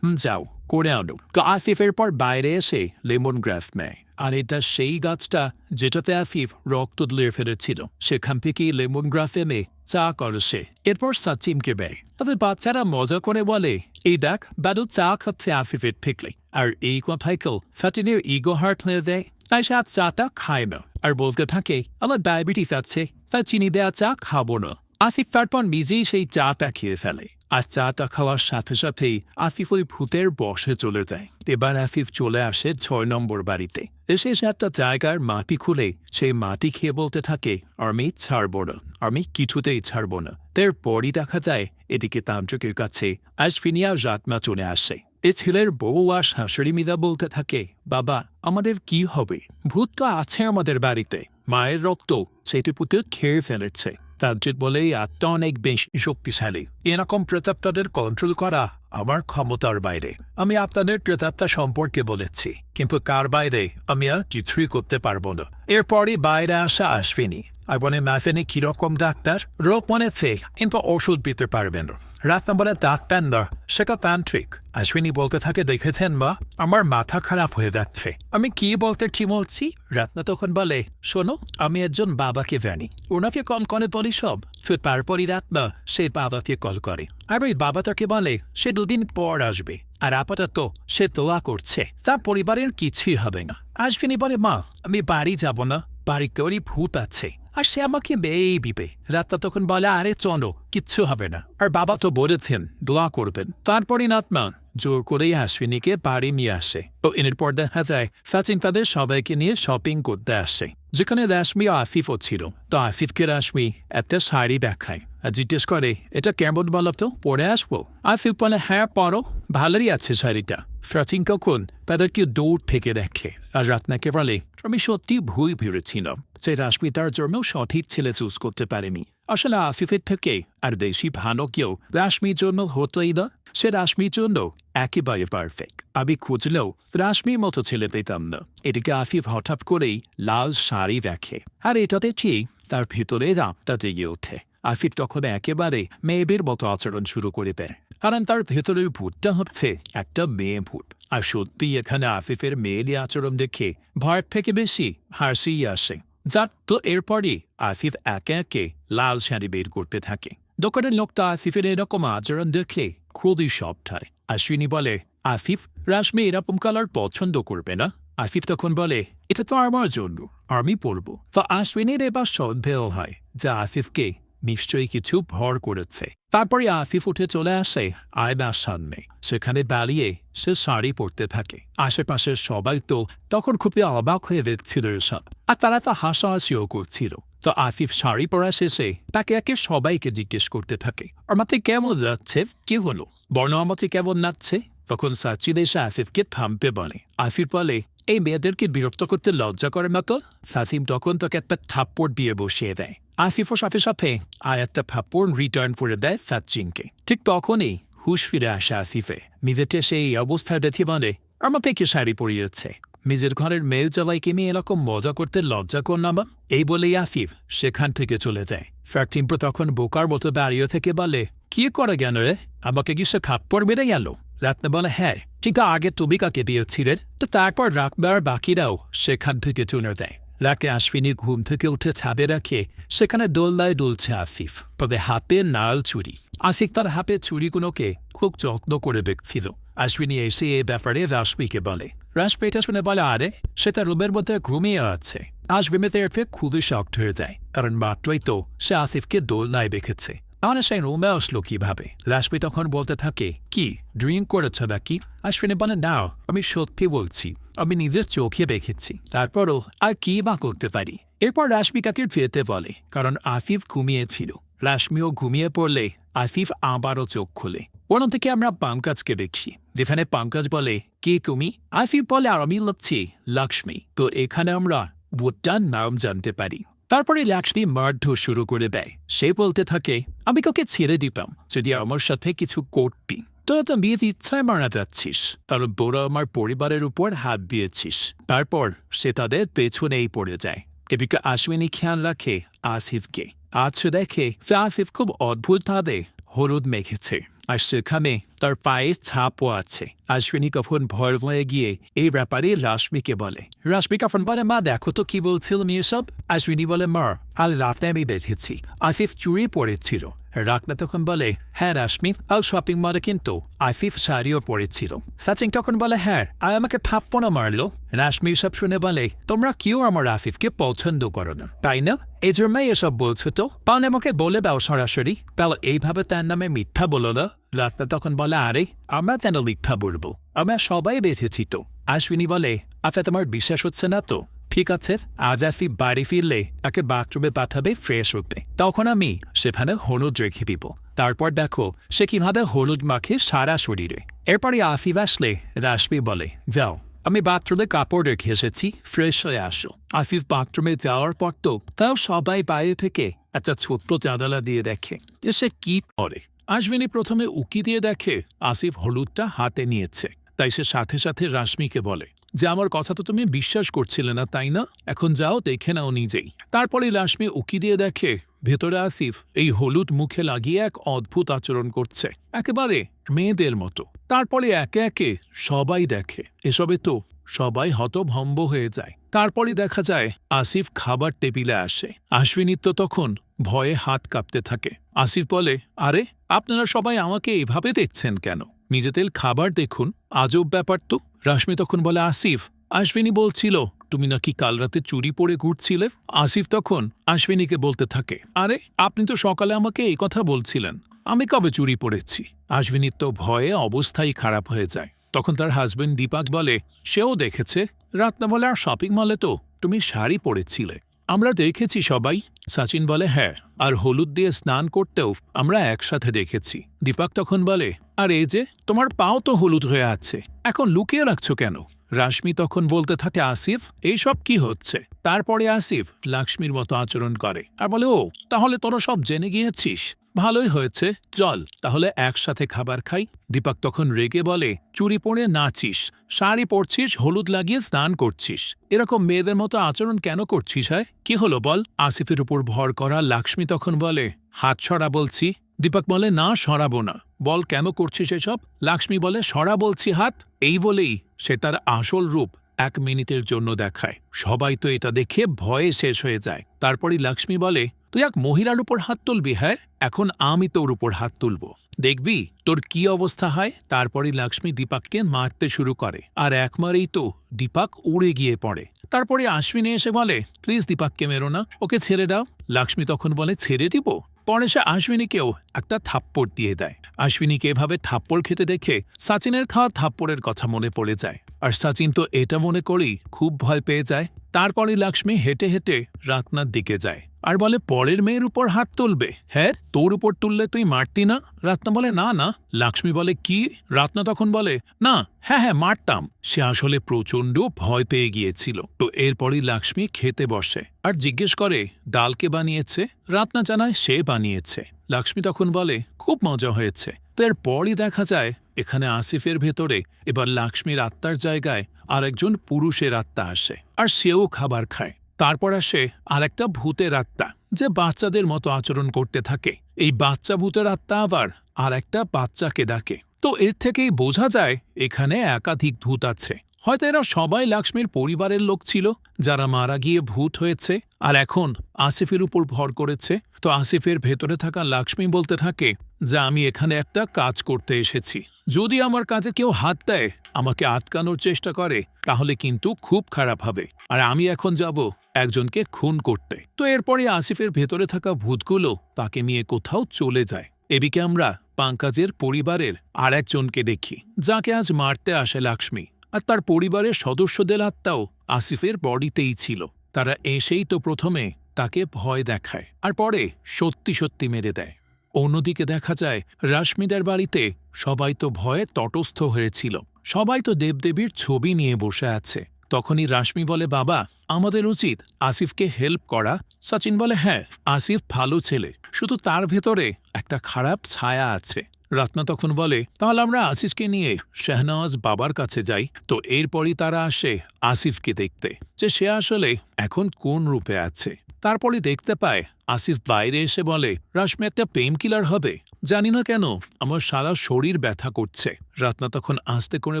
যাও করে আনো। তো আফিফের পর বাইরে এসে লেমন গ্রাস নেয়, আর এটা সেই গাছটা যেটাতে আফিফ রক্ত দিয়ে ফেলেছিল, সেখান থেকেই লেমন গ্রাস এনে চা করে সে। এরপর সাচিমকে দেয়। তাদের বাচ্চারা মজা করে বলে, এই দেখ বাদু চা খাচ্ছে আফিফের ফেকলে। আর এই কথাই কেউ সাচিনের ইগো হার্ট হয়ে দেয়, তাই সে আর চাটা খায় না, আর বলতে থাকে, আমার ডায়াবেটিস আছে তাই চিনি দেওয়া চা খাবো না। আসিফ তারপর নিজেই সেই চাটা খেয়ে ফেলে, আর চাটা খাওয়ার সাথে সাথেই আফিফ ওই ভূতের বসে চলে যায়। এবার আফিফ চলে আসে 6 নম্বর বাড়িতে। এসে সে একটা জায়গার মাটি খুলে সেই মাটি খেয়ে বলতে থাকে, আমি ছাড়ব না, আমি কিছুতেই ছাড়ব না। তারপরই দেখা যায় এদিকে তান্ত্রিকের কাছে আশফিনিয়া রাতমা চলে আসে। এ ছেলের বউ আর শাশুড়ি মিলা বলতে থাকে, বাবা আমাদের কি হবে? ভূত তো আছে আমাদের বাড়িতে, মায়ের রক্ত সেটুকুতে খেয়ে ফেলেছে। তান্ত্রিক বলে আত্মা অনেক বেশি শক্তিশালী, এরকম প্রেতাত্মাদের কন্ট্রোল করা আমার ক্ষমতার বাইরে। আমি আপনাদের প্রেতাত্মা সম্পর্কে বলেছি, কিন্তু কার বাইরে আমি আর কিছুই করতে পারবো না। এরপরই বাইরে আসা আশফিনি আর বলে, মাফিনি কিরকম ডাক্তার? রোগ মনেছে কিন্তু ওষুধ দিতে পারবেন না। রাতনা বলে, ডাক্তার না, সেটা তান্ত্রিক। আশফিনি বলতে থাকে, দেখেছেন মা, আমার মাথা খারাপ হয়ে যাচ্ছে, আমি কি বলতে ঠিক বলছি? রাতনা তখন বলে, শোনো, আমি একজন বাবাকে জানি, ওনাকে কল করে বলি সব। তারপরই রাতনা সে বাবাকে কল করে, আর ওই বাবা তাকে বলে সে 2 দিন পর আসবে, আর আপাতত সে দোয়া করছে তার পরিবারের কিছুই হবে না। আশফিনি বলে, মা আমি বাড়ি যাব না, বাড়িতেই ভূত আছে আর সে আমাকে বেয়ে দিবে। রাতটা তখন বলে, আরে চলো, কিচ্ছু হবে না, আর বাবা তো বলেছেন দোয়া করবেন। তারপরে নাতমা জোর করেই আশফিনিকে বাড়ি নিয়ে আসে। তো এরপর দেখা যায় ফাচিন তাদের সবাইকে নিয়ে শপিং করতে আসে, যেখানে রাশমি ও আফিফও ছিল। তো আফিফকে রাশমি একটা শাড়ি দেখায় আর জিজ্ঞেস করে, এটা কেমন বলো তো, পরে আসবো? আফিফ বলে, হ্যাঁ পরো, ভালোই আছে শাড়িটা। ফাচিন কখন তাদেরকে দৌড় থেকে দেখে আর রাতনাকে বলে, আমি সত্যি ভুল ভেবেছিলাম যে রাশমি তার জন্য সঠিক ছেলে চুজ করতে পারেনি। আসলে আফিফের থেকে আর বেশি ভালো কেউ রাশমির জন্য হতোই না, সে রাশমির জন্য একেবারে পারফেক্ট। আমি খুঁজলেও রাশমির মতো ছেলে পেতাম না। এদিকে আফিফ হঠাৎ করেই লাল শাড়ি দেখে, আর এটাতে ঠিক তার ভিতরে রাতটা জেগে ওঠে। আফিফ তখন একেবারে মেয়েদের মতো আচরণ শুরু করে দেয়, কারণ তার ভেতরের ভূতটা হচ্ছে একটা মেয়ে ভূত। আর সত্যি এখানে আফিফের মেয়েলি আচরণ দেখে ভয়ের থেকে বেশি হাসি আসে। যার তো এরপরই আফিফ একে একে লাল শাড়ি বের করতে থাকে। দোকানের লোকটা আফিফের এরকম আচরণ দেখলে খুবই সবটায়। আশ্বিনী বলে, আফিফ রাশমি এরকম কালার পছন্দ করবে না। আফিফ তখন বলে, এটা তো আমার জন্য, আমি পরবো। তো আশ্বিনীর এবার সন্দেহ হয় যা আফিফকে নিশ্চয়ই কিছু ভর করেছে। তারপরে আফিফ উঠে চলে আসে আয়নার সামনে, সেখানে দাঁড়িয়ে সে শাড়ি পরতে থাকে। আশেপাশের সবাই তো তখন খুবই অবাক হয়ে দেখছিল সব, আর তারা তো হাসাহাসিও করছিল। তো আফিফ শাড়ি পরা শেষে তাকে একে সবাইকে জিজ্ঞেস করতে থাকে, আমাকে কেমন যাচ্ছে, কি হলো, বর্ণ আমাকে কেমন নাচছে? তখন সাচিদ এসে আফিফকে থামতে বলে। আফিফ বলে, এই মেয়েদেরকে বিরক্ত করতে লজ্জা করে না তো? সাসিম তখন তাকে একটা থাপ্পড় দিয়ে বসিয়ে দেয়। আফিফও সাথে সাথে আর একটা থাপ্পড় রিটার্ন করে দেয় সাচিনকে। ঠিক তখনই হুশ ফিরে আসে আফিফে, নিজেকে সেই অবস্থায় দেখে বলে, আমাকে কি শাড়ি পরিয়েছে? নিজের ঘরের মেয়ে জলাইকে নিয়ে এরকম মজা করতে লজ্জা কর না বা? এই বলেই আফিফ সেখান থেকে চলে যায়। ফ্যাক্টিম্পো তখন বোকার মতো দাঁড়িয়ে থেকে বলে, কি করে গেল রে, আমাকে কি সে খাপ্পড় বেড়ে গেল? রাতনা বলে, হ্যাঁ ঠিক আগে তুমি কাকে দিয়েছিলেন? তো তারপর রাখবার বাকিরাও সেখান থেকে চলে দেয়। রাতে আশফিনি ঘুম থেকে উঠে ছাদে রাখে, সেখানে দোলনায় দুলছে আফিফ, তবে হাতে নাল চুরি। আশিক তার হাতে চুরিগুলোকে খুব যত্ন করে দেখছিল। আশফিনি এসে এই ব্যাপারে রাশমিকে বলে। রাশমি এটা শুনে বলে, আরে সে তার রুমের মধ্যে ঘুমিয়ে আছে। আশফিমিতে এরপর খুবই শক্ট হয়ে যায়, কারণ মাত্রই তো সে আসিফকে দোলনায় দেখেছে, তাহলে সেই রুমে আসলো কিভাবে? রাশমি তখন বলতে থাকে, কি ড্রিঙ্ক করেছে নাকি? আশফিনি বলে, না আমি সত্যি বলছি, আমি নিজের চোখে দেখেছি, তারপরও আর কি বা করতে পারি। এরপর রাশমি কাকে ফিরতে বলে, কারণ আফিফ ঘুমিয়েছিল। রাশমিও ঘুমিয়ে পড়লে আফিফ আবারও চোখ খোলে। অন্যদিকে আমরা পঙ্কজকে দেখছি, যেখানে পঙ্কজ বলে, কে তুমি? আফিফ বলে, আর আমি লক্ষ্মী লক্ষ্মী। তো এখানে আমরা ভূতটার নাম জানতে পারি। তারপরে লক্ষ্মী মারধর শুরু করে দেয়। সে বলতে থাকে, আমি কাউকে ছেড়ে দিতাম যদি আমার সাথে কিছু করবি। তোরা তো বিয়ের ইচ্ছায় মারা যাচ্ছিস, কারণ বড় আমার পরিবারের উপর হাত দিয়েছিস। তারপর সে তাদের পেছনেই পড়ে যায়। এদিকে আশফিনি খেয়াল রাখে আসিফকে। আজ সে দেখে আফিফ খুব অদ্ভুতভাবে হলুদ মেখেছে, আর সেখানে তার পায়ের ছাপও আছে। আশফিনি কখন ভয় হয়ে গিয়ে এই ব্যাপারে রাশমিকে বলে। রাশমি কখন বলে, মা দেখো তো কি বলছিলাম এসব। আশফিনি বলে, মা আল রাতে আমি দেখেছি আফিফ চুরি পড়েছিল। রাকনা তখন বলে, হ্যাঁ রাশমি, আল শপিং মলে কিন্তু আফিফ শাড়িও পরেছিল। সাচিন তখন বলে, হ্যাঁ আর আমাকে থাপ্পড় মারলো। রাশমি সব শুনে বলে, তোমরা কেউ আমার আফিফকে পছন্দ করো না, তাই না? এই জন্যই এসব বলছো তো? পান আমাকে বলে দাও সরাসরি, তাহলে এইভাবে তার নামে মিথ্যা বলো না রাতনা তখন বলে, আরে আমরা কেন লিখা বলবো, আমরা সবাই বেঁচেছি তো। আশ্বিনী বলে, আচ্ছা তোমার বিশ্বাস হচ্ছে না তো, ঠিক আছে, আজ আসি বাড়ি ফিরলে তাকে বাথরুমে পাঠাবে ফ্রেশ হতে, তখন আমি সেখানে হলুদ রেখে দিব। তারপর দেখো সে কিভাবে হলুদ মাখে সারা শরীরে। এরপরে আফিফ আসলে রাশমি বলে, যাও আমি বাথরুমে কাপড় রেখে এসেছি, ফ্রেশ হয়ে আসো। আফিফ বাথরুমে যাওয়ার পর তো তাও সবাই বাইরে থেকে একটা ছোট্ট চাঁদালা দিয়ে দেখে যে সে কি করে। আশ্বিনী প্রথমে উকি দিয়ে দেখে আসিফ হলুদটা হাতে নিয়েছে, তাই সে সাথে সাথে রাশমিকে বলে যে আমার কথা তো তুমি বিশ্বাস করছিলে না তাই না, এখন যাও দেখে নাও নিজেই। তারপরে রাশমি উকি দিয়ে দেখে ভেতরে আসিফ এই হলুদ মুখে লাগিয়ে এক অদ্ভুত আচরণ করছে, একেবারে মেয়েদের মতো। তারপরে একে একে সবাই দেখে, এসবে তো সবাই হতভম্ব হয়ে যায়। তারপরে দেখা যায় আসিফ খাবার টেবিলে আসে। আশ্বিনীর তো তখন ভয়ে হাত কাঁপতে থাকে। আসিফ বলে, আরে আপনারা সবাই আমাকে এভাবে দেখছেন কেন, নিজেদের খাবার দেখুন, আজব ব্যাপার তো। রাশমি তখন বলে, আসিফ আশ্বিনী বলছিল তুমি নাকি কাল রাতে চুরি পরে ঘুরছিলে। আসিফ তখন আশ্বিনীকে বলতে থাকে, আরে আপনি তো সকালে আমাকে এই কথা বলছিলেন, আমি কবে চুরি পড়েছি। আশ্বিনীর তো ভয়ে অবস্থাই খারাপ হয়ে যায়। তখন তার হাজবেন্ড দীপক বলে, সেও দেখেছে, রাতনাবেলা শপিং মলে তো তুমি শাড়ি পরেছিলে, আমরা দেখেছি সবাই। সচিন বলে, হ্যাঁ, আর হলুদ দিয়ে স্নান করতেও আমরা একসাথে দেখেছি। দীপক তখন বলে, আর এই যে তোমার পাও তো হলুদ হয়ে আছে, এখন লুকিয়ে রাখছো কেন। রাশমি তখন বলতে থাকে, আসিফ এইসব কি হচ্ছে। তারপরে আসিফ লক্ষ্মীর মতো আচরণ করে আর বলে, ও তাহলে তোরা সব জেনে গিয়েছিস, ভালোই হয়েছে, চল তাহলে একসাথে খাবার খাই। দীপক তখন রেগে বলে, চুরি পরে নাচিস, শাড়ি পরছিস, হলুদ লাগিয়ে স্নান করছিস, এরকম মেয়েদের মতো আচরণ কেন করছিস? হয় কি হলো বল। আসিফের উপর ভর করা লক্ষ্মী তখন বলে, হাত সরা বলছি। দীপক বলে, না সরাবো না, বল কেন করছিস এসব। লক্ষ্মী বলে, সরা বলছি হাত। এই বলেই সে তার আসল রূপ 1 মিনিটের জন্য দেখায়। সবাই তো এটা দেখে ভয়ে শেষ হয়ে যায়। তারপরই লক্ষ্মী বলে, তুই এক মহিলার উপর হাত তুলবি? হ্যাঁ, এখন আমি তোর উপর হাত তুলব, দেখবি তোর কি অবস্থা হয়। তারপরই লক্ষ্মী দীপককে মারতে শুরু করে, আর একমারেই তো দীপক উড়ে গিয়ে পড়ে। তারপরে আশ্বিনী এসে বলে, প্লিজ দীপককে মেরো না, ওকে ছেড়ে দাও। লক্ষ্মী তখন বলে, ছেড়ে দিব। পরে সে আশ্বিনীকেও একটা থাপ্পড় দিয়ে দেয়। আশ্বিনীকে এভাবে থাপ্পড় খেতে দেখে সচিনের খাওয়া থাপ্পড়ের কথা মনে পড়ে যায়, আর সচিন তো এটা মনে করেই খুব ভয় পেয়ে যায়। তারপরে লক্ষ্মী হেঁটে হেঁটে রাতনার দিকে যায় আর বলে, পরের মেয়ের উপর হাত তুলবে? হ্যাঁ, তোর উপর তুললে তুই মারতি না? রাতনা বলে, না না। লক্ষ্মী বলে, কি? রাতনা তখন বলে, না, হ্যাঁ হ্যাঁ মারতাম। সে আসলে প্রচণ্ড ভয় পেয়ে গিয়েছিল। তো এরপরই লক্ষ্মী খেতে বসে আর জিজ্ঞেস করে, ডাল কে বানিয়েছে? রাতনা জানায় সে বানিয়েছে। লক্ষ্মী তখন বলে, খুব মজা হয়েছে। তো এরপরই দেখা যায় এখানে আসিফের ভেতরে এবার লক্ষ্মীর আত্মার জায়গায় আরেকজন পুরুষের আত্মা আসে, আর সেও খাবার খায়। তারপর আসে আরেকটা ভূতের আত্মা, যে বাচ্চাদের মতো আচরণ করতে থাকে। এই বাচ্চা ভূতের আত্মা আবার আর একটা বাচ্চাকে ডাকে। তো এর থেকেই বোঝা যায় এখানে একাধিক ভূত আছে। হয়তো এরা সবাই লক্ষ্মীর পরিবারের লোক ছিল, যারা মারা গিয়ে ভূত হয়েছে আর এখন আসিফের উপর ভর করেছে। তো আসিফের ভেতরে থাকা লক্ষ্মী বলতে থাকে যে, আমি এখানে একটা কাজ করতে এসেছি, যদি আমার কাজে কেউ হাত দেয়, আমাকে আটকানোর চেষ্টা করে, তাহলে কিন্তু খুব খারাপ হবে, আর আমি এখন যাব একজনকে খুন করতে। তো এরপরে আসিফের ভেতরে থাকা ভূতগুলো তাকে নিয়ে কোথাও চলে যায়। এদিকে আমরা পঙ্কজের পরিবারের আর একজনকে দেখি, যাকে আজ মারতে আসে লক্ষ্মী, আর তার পরিবারের সদস্যদের আত্মাও আসিফের বডিতেই ছিল। তারা এসেই তো প্রথমে তাকে ভয় দেখায় আর পরে সত্যি সত্যি মেরে দেয়। অন্যদিকে দেখা যায় রাশমিদের বাড়িতে সবাই তো ভয়ে তটস্থ হয়েছিল, সবাই তো দেবদেবীর ছবি নিয়ে বসে আছে। তখনই রাশমি বলে, বাবা আমাদের উচিত আসিফকে হেল্প করা। সচিন বলে, হ্যাঁ, আসিফ ভালো ছেলে, শুধু তার ভেতরে একটা খারাপ ছায়া আছে। রত্না তখন বলে, তাহলে আমরা আসিফকে নিয়ে শাহনওয়াজ বাবার কাছে যাই। তো এরপরই তারা আসে আসিফকে দেখতে, যে সে আসলে এখন কোন রূপে আছে। তারপরে দেখতে পায় আসিফ বাইরে এসে বলে, রাশমি একটা পেইন কিলার হবে, জানি না কেন আমার সারা শরীর ব্যথা করছে। রত্না তখন আস্তে করে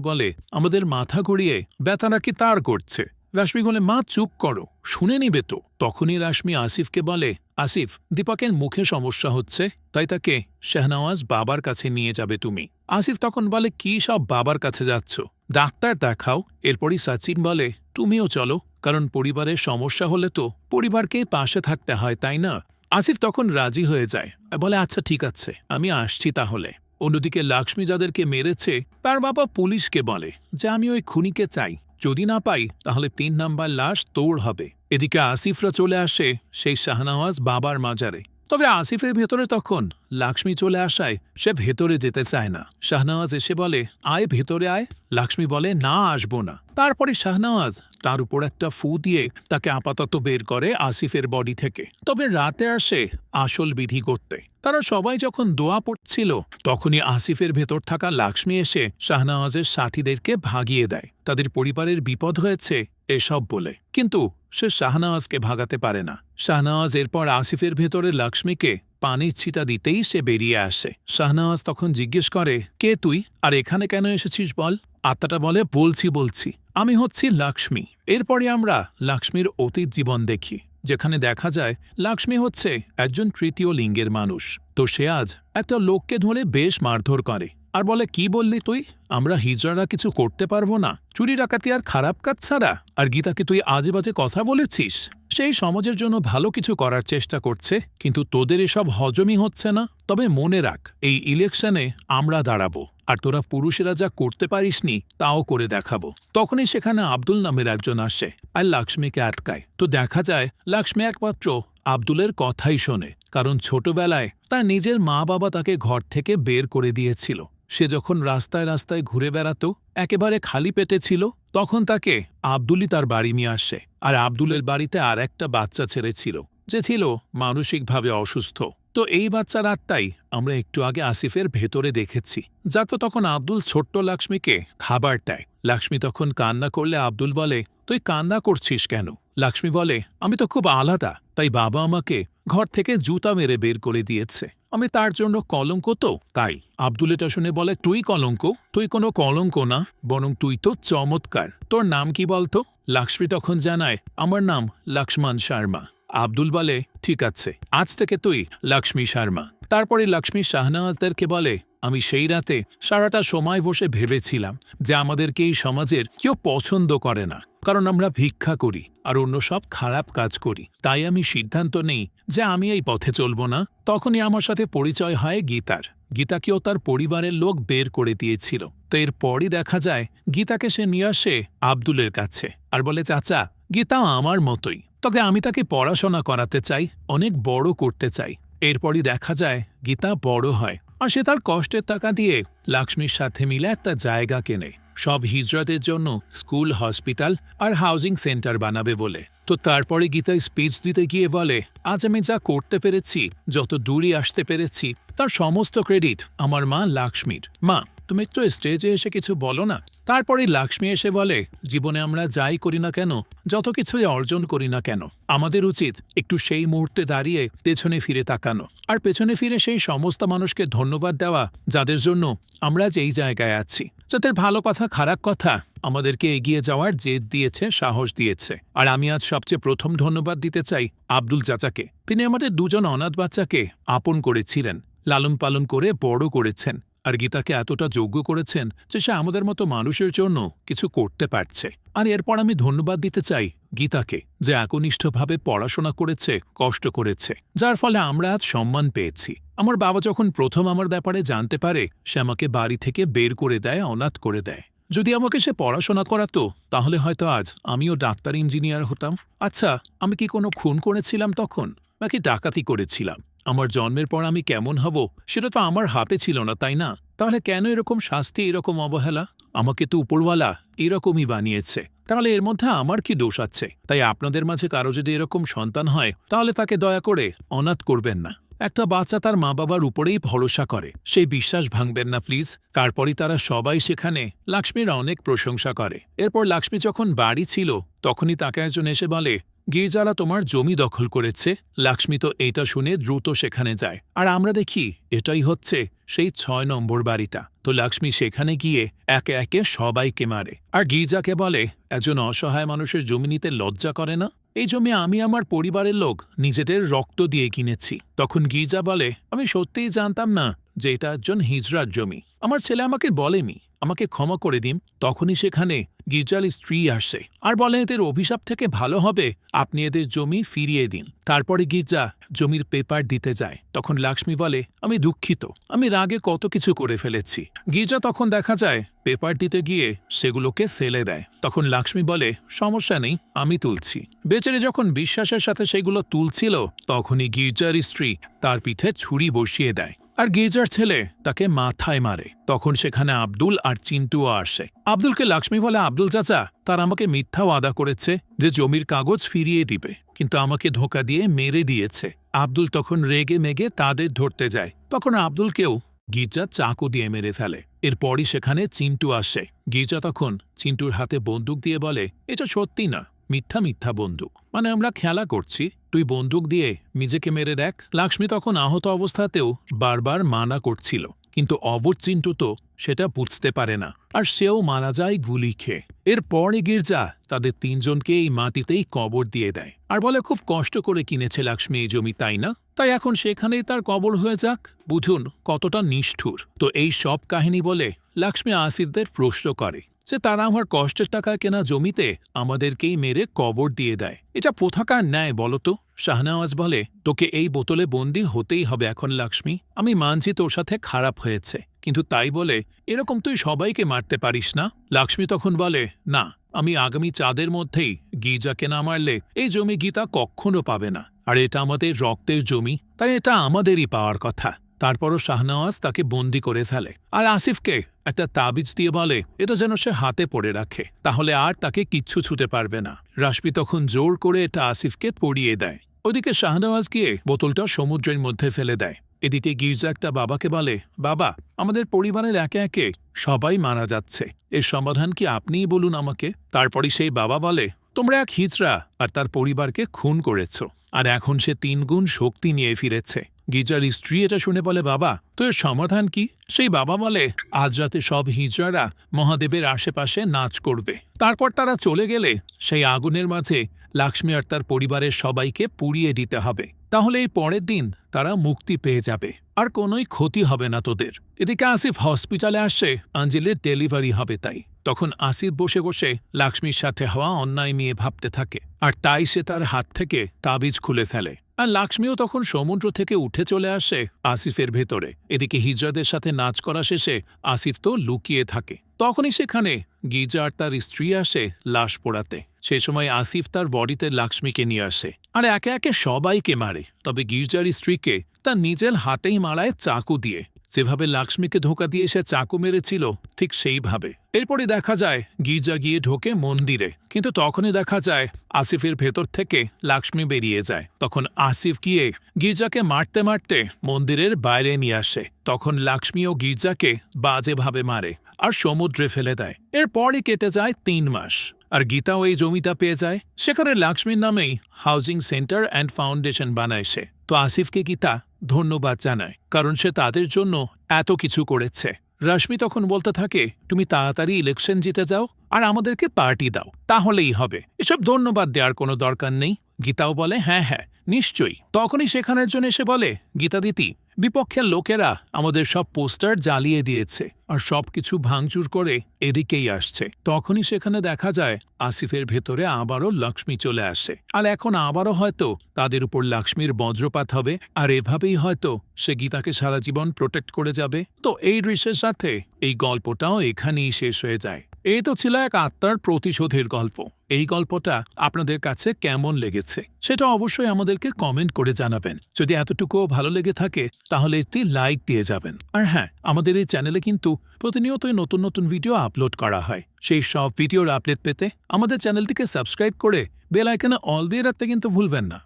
বলে, আমাদের মাথা ঘুরিয়ে ব্যথা নাকি তার করছে। রাশমি বলে, মা চুপ করো, শুনে নিবে তো। তখনই রাশমি আসিফকে বলে, আসিফ দীপকের মুখে সমস্যা হচ্ছে, তাই তাকে শাহনওয়াজ বাবার কাছে নিয়ে যাবে তুমি। আসিফ তখন বলে, কি সব বাবার কাছে যাচ্ছ, ডাক্তার দেখাও। এরপরই সচিন বলে, তুমিও চলো, কারণ পরিবারের সমস্যা হলে তো পরিবারকে পাশে থাকতে হয়, তাই না? আসিফ তখন রাজি হয়ে যায়, বলে, আচ্ছা ঠিক আছে, আমি আসছি তাহলে। অন্যদিকে লক্ষ্মী যাদেরকে মেরেছে তার বাবা পুলিশকে বলে যে আমি ওই খুনিকে চাই, যদি না পাই তাহলে ৩ নাম্বার লাশ তোড় হবে। এদিকে আসিফরা চলে আসে সেই শাহনওয়াজ বাবার মাজারে। তবে আসিফের ভেতরে তখন লক্ষ্মী চলে আসায় সে ভেতরে যেতে চায় না। শাহনওয়াজ এসে বলে আয় ভেতরে আয়। লক্ষ্মী বলে না আসবো না। তারপরে শাহনওয়াজ তার উপর একটা ফু দিয়ে তাকে আপাতত বের করে আসিফের বডি থেকে। তবে রাতে আসে আসল বিধি করতে। তারা সবাই যখন দোয়া পড়ছিল তখনই আসিফের ভেতর থাকা লক্ষ্মী এসে শাহনওয়াজের সাথীদেরকে ভাগিয়ে দেয়। তাদের পরিবারের বিপদ হয়েছে এসব বলে, কিন্তু সে শাহনওয়াজকে ভাগাতে পারে না। শাহনওয়াজ এরপর আসিফের ভেতরে লক্ষ্মীকে পানির ছিটা দিতেই সে বেরিয়ে আসে। শাহনওয়াজ তখন জিজ্ঞেস করে কে তুই, আর এখানে কেন এসেছিস বল। আত্মাটা বলে বলছি আমি হচ্ছি লক্ষ্মী। এরপরে আমরা লক্ষ্মীর অতীত জীবন দেখি, যেখানে দেখা যায় লক্ষ্মী হচ্ছে একজন তৃতীয় লিঙ্গের মানুষ। তো সে আজ একটা লোককে ধরে বেশ মারধর করে আর বলে কি বললি তুই, আমরা হিজড়ারা কিছু করতে পারবো না, চুরি ডাকাতি আর খারাপ কাজ ছাড়া, আর গীতাকে তুই আজে বাজে কথা বলেছিস। সেই সমাজের জন্য ভালো কিছু করার চেষ্টা করছে, কিন্তু তোদের এসব হজমই হচ্ছে না। তবে মনে রাখ এই ইলেকশনে আমরা দাঁড়াবো, আর তোরা পুরুষেরা যা করতে পারিসনি তাও করে দেখাবো। তখনই সেখানে আব্দুল নামের একজন আসে আর লক্ষ্মীকে আটকায়। তো দেখা যায় লক্ষ্মী একমাত্র আব্দুলের কথাই শোনে, কারণ ছোটবেলায় তার নিজের মা বাবা তাকে ঘর থেকে বের করে দিয়েছিল। সে যখন রাস্তায় রাস্তায় ঘুরে বেড়াতো, একেবারে খালি পেটে ছিল, তখন তাকে আব্দুলই তার বাড়ি নিয়ে আসে। আর আব্দুলের বাড়িতে আর একটা বাচ্চা ছেড়েছিল যে ছিল মানসিকভাবে অসুস্থ। তো এই বাচ্চার আত্মাই আমরা একটু আগে আসিফের ভেতরে দেখেছি, যাকে তখন আব্দুল ছোট্ট লক্ষ্মীকে খাবার দেয়। লক্ষ্মী তখন কান্না করলে আব্দুল বলে তুই কান্না করছিস কেন। লক্ষ্মী বলে আমি তো খুব আলাদা, তাই বাবা আমাকে ঘর থেকে জুতা মেরে বের করে দিয়েছে, আমি তার জন্য কলঙ্ক। তো তাই আব্দুল এটা শুনে বলে তুই কলঙ্ক? তুই কোনো কলঙ্ক না, বরং তুই তো চমৎকার। তোর নাম কি বলতো? লক্ষ্মী তখন জানায় আমার নাম লক্ষ্মণ শর্মা। আব্দুল বলে ঠিক আছে, আজ থেকে তুই লক্ষ্মী শর্মা। তারপরে লক্ষ্মী শাহনওয়াজদেরকে বলে আমি সেই রাতে সারাটা সময় বসে ভেবেছিলাম যে আমাদেরকে এই সমাজের কেউ পছন্দ করে না, কারণ আমরা ভিক্ষা করি আর অন্য সব খারাপ কাজ করি। তাই আমি সিদ্ধান্ত নেই যে আমি এই পথে চলব না। তখনই আমার সাথে পরিচয় হয় গীতার। গীতাকেও তার পরিবারের লোক বের করে দিয়েছিল। তো এরপরই দেখা যায় গীতাকে সে নিয়ে আসে আব্দুলের কাছে আর বলে চাচা, গীতা আমার মতোই, তবে আমি তাকে পড়াশোনা করাতে চাই, অনেক বড় করতে চাই। এরপরই দেখা যায় গীতা বড় হয় আর সে তার কষ্টের টাকা দিয়ে লক্ষ্মীর সাথে মিলে একটা জায়গা কেনে, সব হিজড়াদের জন্য স্কুল, হসপিটাল আর হাউজিং সেন্টার বানাবে বলে। তো তারপরে গীতা স্পিচ দিতে গিয়ে বলে আজ আমি যা করতে পেরেছি, যত দূরই আসতে পেরেছি, তার সমস্ত ক্রেডিট আমার মা লক্ষ্মীর। মা তুমি একটু স্টেজে এসে কিছু বলো না। তারপরে লক্ষ্মী এসে বলে জীবনে আমরা যাই করি না কেন, যত কিছুই অর্জন করি না কেন, আমাদের উচিত একটু সেই মুহূর্তে দাঁড়িয়ে পেছনে ফিরে তাকানো, আর পেছনে ফিরে সেই সমস্ত মানুষকে ধন্যবাদ দেওয়া যাদের জন্য আমরা আজ এই জায়গায় আছি, যাদের ভালো কথা খারাপ কথা আমাদেরকে এগিয়ে যাওয়ার জেদ দিয়েছে, সাহস দিয়েছে। আর আমি আজ সবচেয়ে প্রথম ধন্যবাদ দিতে চাই আব্দুল চাচাকে। তিনি আমাদের দুজন অনাথ বাচ্চাকে আপন করেছিলেন, লালন পালন করে বড় করেছেন, আর গীতাকে এতটা যোগ্য করেছেন যে সে আমাদের মতো মানুষের জন্য কিছু করতে পারছে। আর এরপর আমি ধন্যবাদ দিতে চাই গীতাকে, যে একনিষ্ঠভাবে পড়াশোনা করেছে, কষ্ট করেছে, যার ফলে আমরা আজ সম্মান পেয়েছি। আমার বাবা যখন প্রথম আমার ব্যাপারে জানতে পারে, সে আমাকে বাড়ি থেকে বের করে দেয়, অনাথ করে দেয়। যদি আমাকে সে পড়াশোনা করাতো তাহলে হয়তো আজ আমিও ডাক্তার, ইঞ্জিনিয়ার হতাম। আচ্ছা, আমি কি কোনো খুন করেছিলাম তখন, নাকি ডাকাতি করেছিলাম? আমার জন্মের পর আমি কেমন হব সেটা তো আমার হাতে ছিল না, তাই না? তাহলে কেন এরকম শাস্তি, এরকম অবহেলা? আমাকে তো উপরওয়ালা এরকমই বানিয়েছে, তাহলে এর মধ্যে আমার কি দোষ আছে? তাই আপনাদের মাঝে কারো যদি এরকম সন্তান হয় তাহলে তাকে দয়া করে অনাথ করবেন না। একটা বাচ্চা তার মা বাবার উপরেই ভরসা করে, সেই বিশ্বাস ভাঙবেন না প্লিজ। তারপরই তারা সবাই সেখানে লক্ষ্মীর অনেক প্রশংসা করে। এরপর লক্ষ্মী যখন বাড়ি ছিল তখনই তাকে একজন এসে বলে গির্জারা তোমার জমি দখল করেছে। লক্ষ্মী তো এটা শুনে দ্রুত সেখানে যায়, আর আমরা দেখি এটাই হচ্ছে সেই ৬ নম্বর বাড়িটা। তো লক্ষ্মী সেখানে গিয়ে একে একে সবাইকে মারে, আর গির্জাকে বলে একজন অসহায় মানুষের জমি নিতে লজ্জা করে না? এই জমি আমি আমার পরিবারের লোক নিজেদের রক্ত দিয়ে কিনেছি। তখন গির্জা বলে আমি সত্যিই জানতাম না যে এটা একজন হিজড়ার জমি, আমার ছেলে আমাকে বলেনি, আমাকে ক্ষমা করে দিন। তখনই সেখানে গির্জার স্ত্রী আসে আর বলে এদের অভিশাপ থেকে ভালো হবে আপনি এদের জমি ফিরিয়ে দিন। তারপরে গির্জা জমির পেপার দিতে যায়। তখন লক্ষ্মী বলে আমি দুঃখিত, আমি রাগে কত কিছু করে ফেলেছি। গির্জা তখন দেখা যায় পেপার দিতে গিয়ে সেগুলোকে ফেলে দেয়। তখন লক্ষ্মী বলে সমস্যা নেই, আমি তুলছি। বেচারি যখন বিশ্বাসের সাথে সেগুলো তুলছিল তখনই গির্জার স্ত্রী তার পিঠে ছুরি বসিয়ে দেয় আর গির্জার ছেলে তাকে মাথায় মারে। তখন সেখানে আব্দুল আর চিন্টুও আসে। আব্দুলকে লক্ষ্মী বলে আব্দুল চাচা তার আমাকে মিথ্যা ওয়াদা করেছে যে জমির কাগজ ফিরিয়ে দিবে, কিন্তু আমাকে ধোঁকা দিয়ে মেরে দিয়েছে। আব্দুল তখন রেগে মেগে তাদের ধরতে যায়। তখন আব্দুলকেও গির্জা চাকু দিয়ে মেরে ফেলে। এরপরই সেখানে চিন্টু আসে। গির্জা তখন চিন্টুর হাতে বন্দুক দিয়ে বলে এটা সত্যি না, মিথ্যা মিথ্যা বন্দুক, মানে আমরা খেলা করছি, তুই বন্দুক দিয়ে নিজেকে মেরে দেখ। লক্ষ্মী তখন আহত অবস্থাতেও বারবার মানা করছিল, কিন্তু অবুঝ চিন্টু তো সেটা বুঝতে পারে না আর সেও মারা যায় গুলি খেয়ে। এরপরে গির্জা তাদের তিনজনকে এই মাটিতেই কবর দিয়ে দেয় আর বলে খুব কষ্ট করে কিনেছে লক্ষ্মী এই জমি, তাই না? তাই এখন সেখানেই তার কবর হয়ে যাক। বুঝুন কতটা নিষ্ঠুর। তো এই সব কাহিনী বলে লক্ষ্মী আসিফদের প্রশ্ন করে যে তারা আমার কষ্টের টাকা কেনা জমিতে আমাদেরকেই মেরে কবর দিয়ে দেয়, এটা কোথাকার ন্যায় বলতো? শাহনওয়াজ বলে তোকে এই বোতলে বন্দী হতেই হবে এখন লক্ষ্মী, আমি মানছি তোর সাথে খারাপ হয়েছে, কিন্তু তাই বলে এরকম তুই সবাইকে মারতে পারিস না। লক্ষ্মী তখন বলে না, আমি আগামী চাঁদের মধ্যেই গির্জাকে না মারলে এই জমি গীতা কখনো পাবে না, আর এটা আমাদের রক্তের জমি, তাই এটা আমাদেরই পাওয়ার কথা। তারপরও শাহনওয়াজ তাকে বন্দি করে ফেলে আর আসিফকে একটা তাবিজ দিয়ে বলে এটা যেন সে হাতে পড়ে রাখে, তাহলে আর তাকে কিচ্ছু ছুতে পারবে না। রাশমি তখন জোর করে এটা আসিফকে পড়িয়ে দেয়। ওদিকে শাহনওয়াজ গিয়ে বোতলটা সমুদ্রের মধ্যে ফেলে দেয়। এদিকে গির্জা একটা বাবাকে বলে বাবা, আমাদের পরিবারের একে একে সবাই মারা যাচ্ছে, এর সমাধান কি আপনিই বলুন আমাকে। তারপরে সেই বাবা বলে তোমরা এক হিজড়া আর তার পরিবারকে খুন করেছ, আর এখন সে 3 গুণ শক্তি নিয়ে ফিরেছে। গির্জার স্ত্রী এটা শুনে বলে বাবা তো এর সমাধান কি? সেই বাবা বলে আজ রাতে সব হিজড়ারা মহাদেবের আশেপাশে নাচ করবে, তারপর তারা চলে গেলে সেই আগুনের মাঝে লক্ষ্মী আর তার পরিবারের সবাইকে পুড়িয়ে দিতে হবে, তাহলে এই পরের দিন তারা মুক্তি পেয়ে যাবে আর কোনোই ক্ষতি হবে না তোদের। এদিকে আসিফ হসপিটালে আসে, আঞ্জলির ডেলিভারি হবে তাই। তখন আসিফ বসে বসে লক্ষ্মীর সাথে হওয়া অন্যায় নিয়ে ভাবতে থাকে, আর তাই সে তার হাত থেকে তাবিজ খুলে ফেলে। আর লক্ষ্মীও তখন সমুদ্র থেকে উঠে চলে আসে আসিফের ভেতরে। এদিকে হিজড়াদের সাথে নাচ করা শেষে আসিফ তো লুকিয়ে থাকে। তখনই সেখানে গির্জা আর তার স্ত্রী আসে লাশ পোড়াতে। সে সময় আসিফ তার বডিতে লক্ষ্মীকে নিয়ে আসে আর একে একে সবাইকে মারে, তবে গির্জার স্ত্রীকে তার নিজের হাতেই মারায় চাকু দিয়ে। যেভাবে লক্ষ্মীকে ধোঁকা দিয়ে সে চাকু মেরেছিল ঠিক সেইভাবে। এরপরে দেখা যায় গির্জা গিয়ে ঢোকে মন্দিরে, কিন্তু তখনই দেখা যায় আসিফের ভেতর থেকে লক্ষ্মী বেরিয়ে যায়। তখন আসিফ গিয়ে গির্জাকে মারতে মারতে মন্দিরের বাইরে নিয়ে আসে। তখন লক্ষ্মী ও গির্জাকে বাজেভাবে মারে আর সমুদ্রে ফেলে দেয়। এরপরই কেটে যায় 3 মাস আর গীতাও এই জমিটা পেয়ে যায়। সেখানে লক্ষ্মীর নামেই হাউজিং সেন্টার অ্যান্ড ফাউন্ডেশন বানায় সে। তো আসিফকে গীতা ধন্যবাদ জানায়, কারণ সে তাদের জন্য এত কিছু করেছে। রশ্মি তখন বলতে থাকে তুমি তাড়াতাড়ি ইলেকশন জিতে যাও আর আমাদেরকে পার্টি দাও, তাহলেই হবে, এসব ধন্যবাদ দেওয়ার কোনো দরকার নেই। গীতাও বলে হ্যাঁ হ্যাঁ নিশ্চয়ই। তখনই সেখানের জন্য এসে বলে গীতা দিতি, বিপক্ষের লোকেরা আমাদের সব পোস্টার জ্বালিয়ে দিয়েছে আর সবকিছু ভাঙচুর করে এদিকেই আসছে। তখনই সেখানে দেখা যায় আসিফের ভেতরে আবারও লক্ষ্মী চলে আসে, আর এখন আবারও হয়তো তাদের উপর লক্ষ্মীর বজ্রপাত হবে, আর এভাবেই হয়তো সে গীতাকে সারা জীবন প্রোটেক্ট করে যাবে। তো এই দৃশ্যের সাথে এই গল্পটাও এখানেই শেষ হয়ে যায়। এই তো ছিল এক আত্মার প্রতিশোধের গল্প। এই গল্পটা আপনাদের কাছে কেমন লেগেছে সেটা অবশ্যই আমাদেরকে কমেন্ট করে জানাবেন। যদি এতটুকুও ভালো লেগে থাকে তাহলে একটি লাইক দিয়ে যাবেন। আর হ্যাঁ, আমাদের এই চ্যানেলে কিন্তু প্রতিনিয়তই নতুন নতুন ভিডিও আপলোড করা হয়। সেই সব ভিডিওর আপডেট পেতে আমাদের চ্যানেলটিকে সাবস্ক্রাইব করে বেল আইকনে অল দিয়ে রাখতে কিন্তু ভুলবেন না।